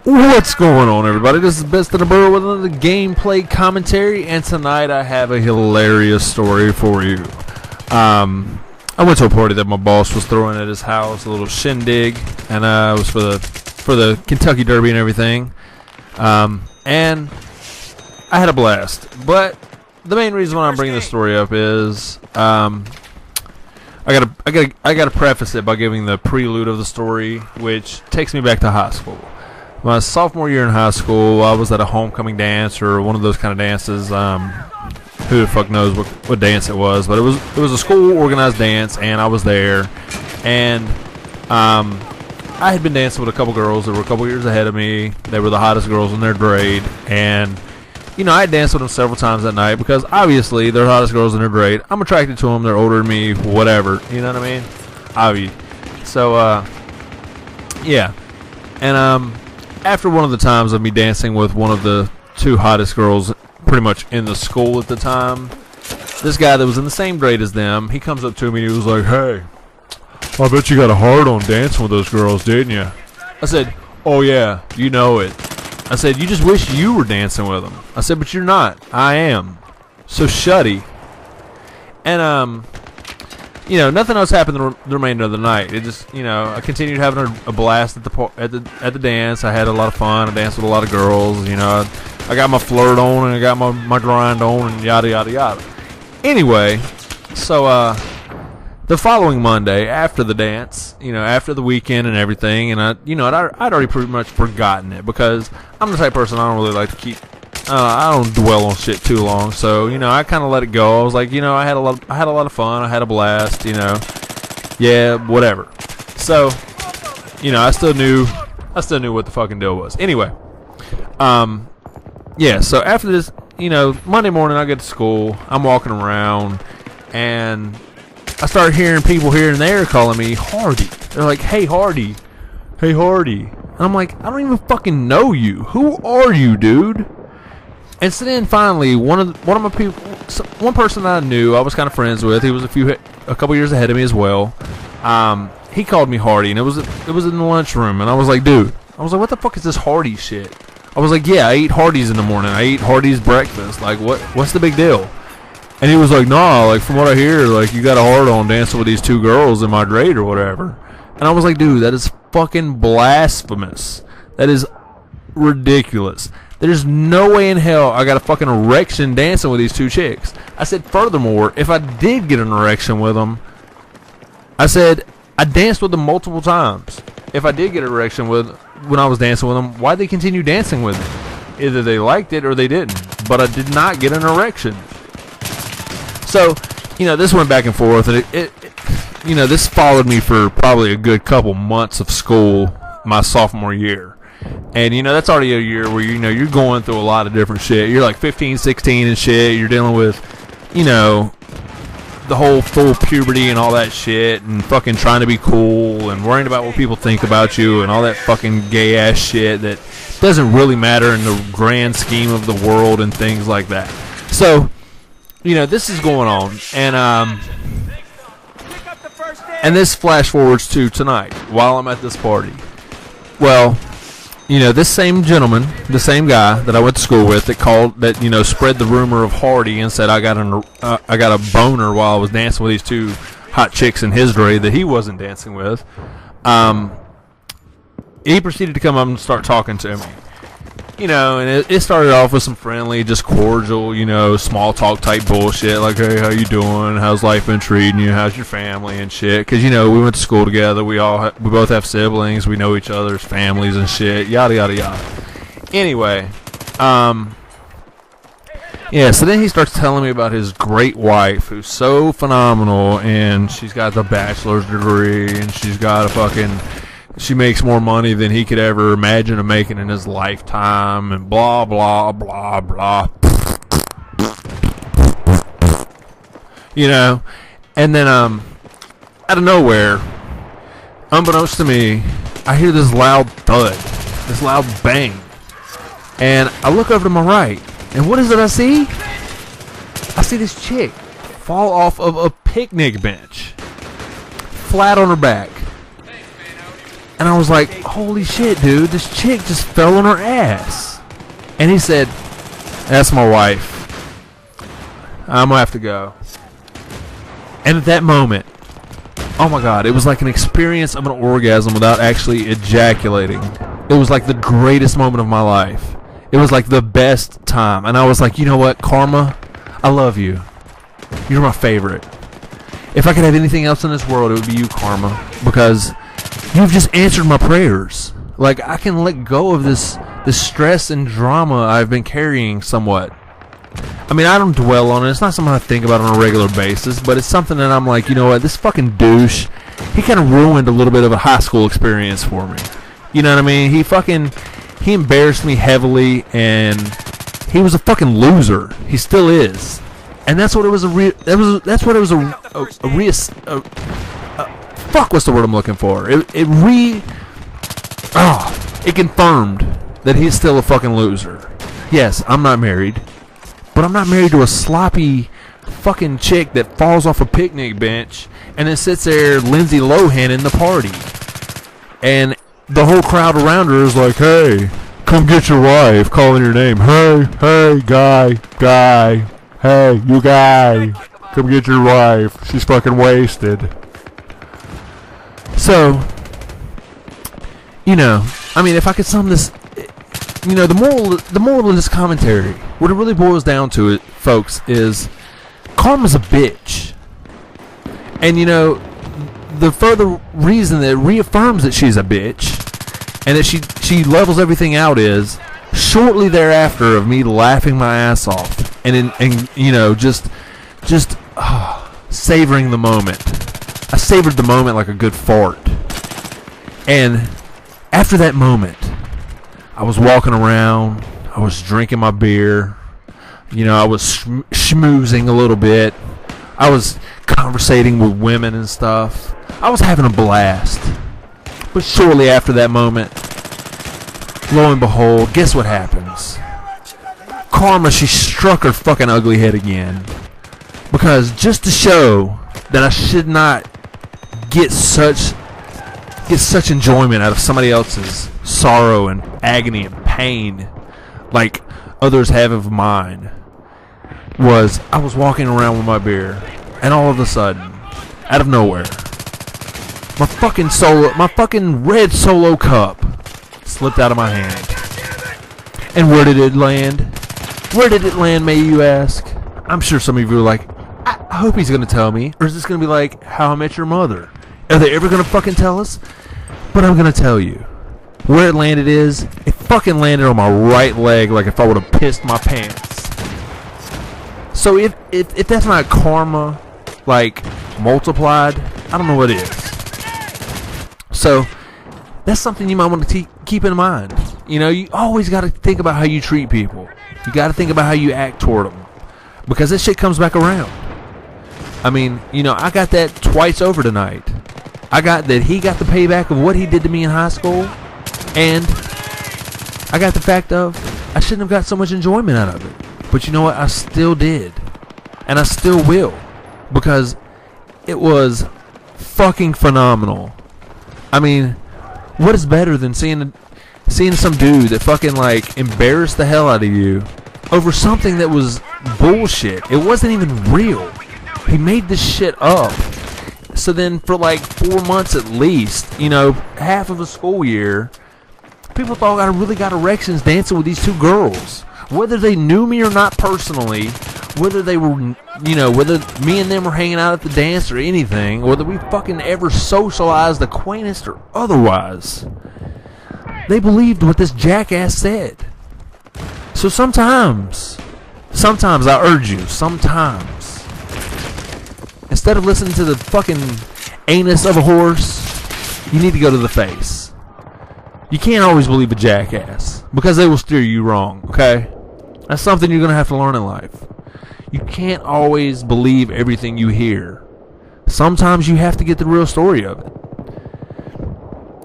What's going on, everybody? This is Best in the Burrow with another gameplay commentary, and tonight I have a hilarious story for you. I went to a party that my boss was throwing at his house, a little shindig, and it was for the Kentucky Derby and everything. And I had a blast. But the main reason why I'm bringing this story up is I gotta preface it by giving the prelude of the story, which takes me back to high school. My sophomore year in high school, I was at a homecoming dance or one of those kind of dances. Who the fuck knows what dance it was? But it was a school organized dance, and I was there. And I had been dancing with a couple girls that were a couple years ahead of me. They were the hottest girls in their grade, and I had danced with them several times that night because obviously they're the hottest girls in their grade. I'm attracted to them. They're older than me. Whatever. You know what I mean? Obviously. So yeah, and after one of the times of me dancing with one of the two hottest girls pretty much in the school at the time, this guy that was in the same grade as them, he comes up to me and he was like, "Hey, I bet you got a hard on dancing with those girls, didn't you?" I said, "Oh yeah, you know it." I said, "You just wish you were dancing with them." I said, "But you're not. I am. So shutty." And nothing else happened the remainder of the night. It just, I continued having a blast at the dance. I had a lot of fun. I danced with a lot of girls. I got my flirt on and I got my grind on and yada yada yada. Anyway, so the following Monday after the dance, after the weekend and everything, and I'd already pretty much forgotten it because I'm the type of person I don't really like to keep. I don't dwell on shit too long, so I kind of let it go. I was like, I had a lot of fun. I had a blast. Yeah, whatever. So, I still knew what the fucking deal was. Anyway, yeah. So after this, Monday morning I get to school. I'm walking around, and I start hearing people here and there calling me Hardy. They're like, "Hey Hardy, hey Hardy," and I'm like, "I don't even fucking know you. Who are you, dude?" And so then finally, one of my people, one person that I knew, I was kind of friends with. He was a couple years ahead of me as well. He called me Hardy, and it was in the lunchroom, and I was like, "Dude," I was like, "What the fuck is this Hardy shit?" I was like, "Yeah, I eat Hardee's in the morning. I eat Hardee's breakfast. Like, what's the big deal?" And he was like, "Nah, like from what I hear, like you got a hard on dancing with these two girls in my grade or whatever." And I was like, "Dude, that is fucking blasphemous. That is ridiculous. There's no way in hell I got a fucking erection dancing with these two chicks." I said, furthermore, if I did get an erection with them, I said, I danced with them multiple times. If I did get an erection when I was dancing with them, why'd they continue dancing with me? Either they liked it or they didn't. But I did not get an erection. So, this went back and forth, and this followed me for probably a good couple months of school my sophomore year. And, that's already a year where, you're going through a lot of different shit. You're like 15, 16 and shit. You're dealing with, the whole full puberty and all that shit and fucking trying to be cool and worrying about what people think about you and all that fucking gay-ass shit that doesn't really matter in the grand scheme of the world and things like that. So, this is going on. And this flash forwards to tonight while I'm at this party. Well, this same gentleman, the same guy that I went to school with that spread the rumor of Hardy and said I got a boner while I was dancing with these two hot chicks in his grade that he wasn't dancing with. He proceeded to come up and start talking to me. And it started off with some friendly, just cordial, small talk type bullshit. Like, "Hey, how you doing? How's life been treating you? How's your family and shit?" Because, we went to school together. We both have siblings. We know each other's families and shit. Yada, yada, yada. Anyway, yeah, so then he starts telling me about his great wife, who's so phenomenal, and she's got the bachelor's degree, and she makes more money than he could ever imagine of making in his lifetime, and blah, blah, blah, blah. And then, out of nowhere, unbeknownst to me, I hear this loud thud, this loud bang. And I look over to my right, and what is it I see? I see this chick fall off of a picnic bench, flat on her back. And I was like, holy shit, dude, this chick just fell on her ass. And he said, that's my wife. I'm gonna have to go. And at that moment, oh my god, it was like an experience of an orgasm without actually ejaculating. It was like the greatest moment of my life. It was like the best time. And I was like, you know what, Karma, I love you. You're my favorite. If I could have anything else in this world, it would be you, Karma, because you've just answered my prayers. Like, I can let go of this stress and drama I've been carrying somewhat. I mean, I don't dwell on it. It's not something I think about on a regular basis, but it's something that I'm like, you know what, this fucking douche, he kind of ruined a little bit of a high school experience for me. You know what I mean? He embarrassed me heavily, and he was a fucking loser. He still is. And that's what it was fuck, what's the word I'm looking for? It confirmed that he's still a fucking loser. Yes, I'm not married. But I'm not married to a sloppy fucking chick that falls off a picnic bench and then sits there Lindsay Lohan in the party. And the whole crowd around her is like, hey, come get your wife, calling your name. Hey, guy, hey, you guy, come get your wife. She's fucking wasted. So, you know, I mean, if I could sum this, you know, the moral of this commentary, what it really boils down to, it, folks, is Karma's a bitch. And, you know, the further reason that it reaffirms that she's a bitch and that she levels everything out is shortly thereafter of me laughing my ass off and you know, just savoring the moment. I savored the moment like a good fart. And after that moment, I was walking around, I was drinking my beer, you know, I was schmoozing a little bit, I was conversating with women and stuff, I was having a blast. But shortly after that moment, lo and behold, guess what happens? Karma, she struck her fucking ugly head again. Because just to show that I should not get such enjoyment out of somebody else's sorrow and agony and pain like others have of mine, was I was walking around with my beer, and all of a sudden, out of nowhere, my fucking red Solo cup slipped out of my hand. And where did it land? Where did it land, may you ask? I'm sure some of you are like, I hope he's going to tell me. Or is this going to be like How I Met Your Mother? Are they ever going to fucking tell us? But I'm going to tell you. Where it landed is, it fucking landed on my right leg like if I would have pissed my pants. So if that's not karma, like, multiplied, I don't know what is. So, that's something you might want to keep in mind. You know, you always got to think about how you treat people. You got to think about how you act toward them. Because this shit comes back around. I mean, you know, I got that twice over tonight. I got that he got the payback of what he did to me in high school. And I got the fact of I shouldn't have got so much enjoyment out of it. But you know what? I still did. And I still will. Because it was fucking phenomenal. I mean, what is better than seeing some dude that fucking, like, embarrassed the hell out of you over something that was bullshit? It wasn't even real. He made this shit up. So then for like 4 months at least, you know, half of a school year, people thought I really got erections dancing with these two girls. Whether they knew me or not personally, whether they were, you know, whether me and them were hanging out at the dance or anything, whether we fucking ever socialized, acquaintanced or otherwise, they believed what this jackass said. So sometimes I urge you, sometimes, instead of listening to the fucking anus of a horse, you need to go to the face. You can't always believe a jackass, because they will steer you wrong, okay? That's something you're going to have to learn in life. You can't always believe everything you hear. Sometimes you have to get the real story of it.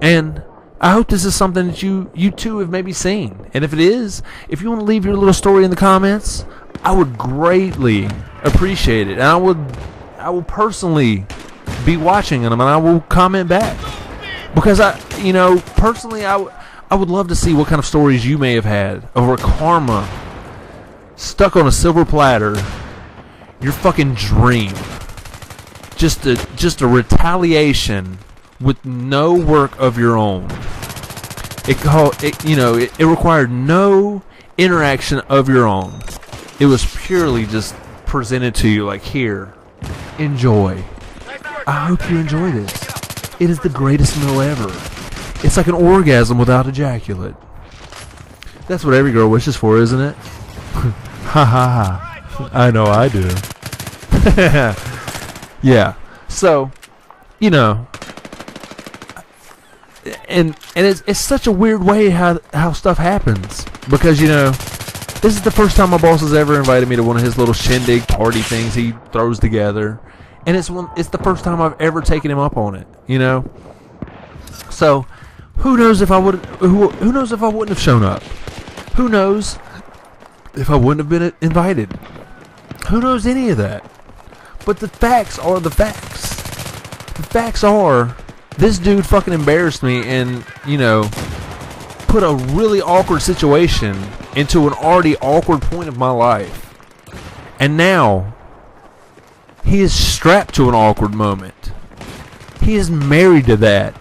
And I hope this is something that you too have maybe seen. And if it is, if you want to leave your little story in the comments, I would greatly appreciate it. And I will personally be watching them, and I will comment back. Because personally, I would love to see what kind of stories you may have had over karma stuck on a silver platter, your fucking dream. Just a retaliation with no work of your own. It required no interaction of your own. It was purely just presented to you like, here, enjoy. I hope you enjoy this. It is the greatest meal ever. It's like an orgasm without ejaculate. That's what every girl wishes for, isn't it? Ha ha ha. I know I do. Yeah. So, and it's such a weird way how stuff happens, because this is the first time my boss has ever invited me to one of his little shindig party things he throws together, and it's the first time I've ever taken him up on it. So who knows if I would who knows if I wouldn't have shown up? Who knows if I wouldn't have been invited? Who knows any of that? But the facts are the facts. The facts are, this dude fucking embarrassed me and, put a really awkward situation into an already awkward point of my life. And now, he is strapped to an awkward moment. He is married to that.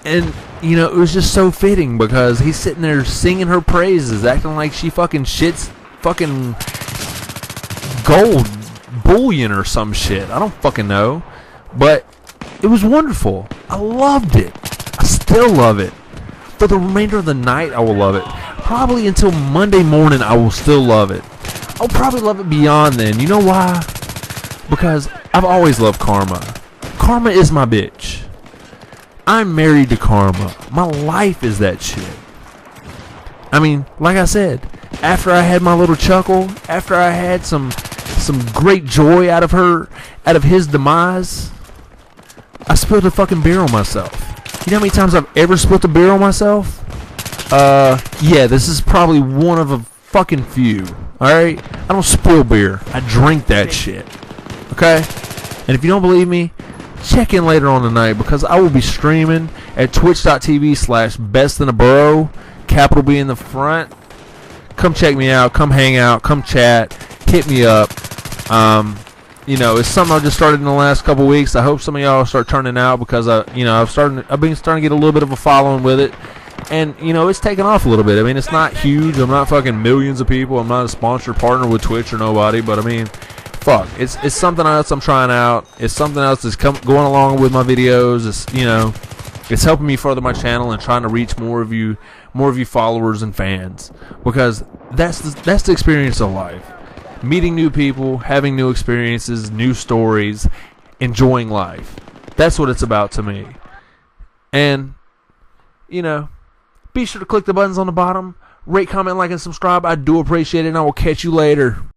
And, it was just so fitting, because he's sitting there singing her praises, acting like she fucking shits fucking gold bullion or some shit. I don't fucking know. But it was wonderful. I loved it. I still love it. For the remainder of the night, I will love it. Probably until Monday morning, I will still love it. I'll probably love it beyond then. You know why? Because I've always loved Karma. Karma is my bitch. I'm married to Karma. My life is that shit. I mean, like I said, after I had my little chuckle, after I had some great joy out of his demise, I spilled a fucking beer on myself. You know how many times I've ever spilled a beer on myself? Yeah, this is probably one of a fucking few. Alright? I don't spill beer. I drink that shit. Okay? And if you don't believe me, check in later on tonight, because I will be streaming at twitch.tv/bestinaborough, capital B in the front. Come check me out. Come hang out. Come chat. Hit me up. It's something I just started in the last couple weeks. I hope some of y'all start turning out, because I've been starting to get a little bit of a following with it, and it's taken off a little bit. I mean, it's not huge. I'm not fucking millions of people. I'm not a sponsored partner with Twitch or nobody, but I mean, fuck, it's something else I'm trying out. It's something else that's going along with my videos. It's helping me further my channel and trying to reach more of you followers and fans, because that's the experience of life. Meeting new people, having new experiences, new stories, enjoying life. That's what it's about to me. And, be sure to click the buttons on the bottom, rate, comment, like, and subscribe. I do appreciate it, and I will catch you later.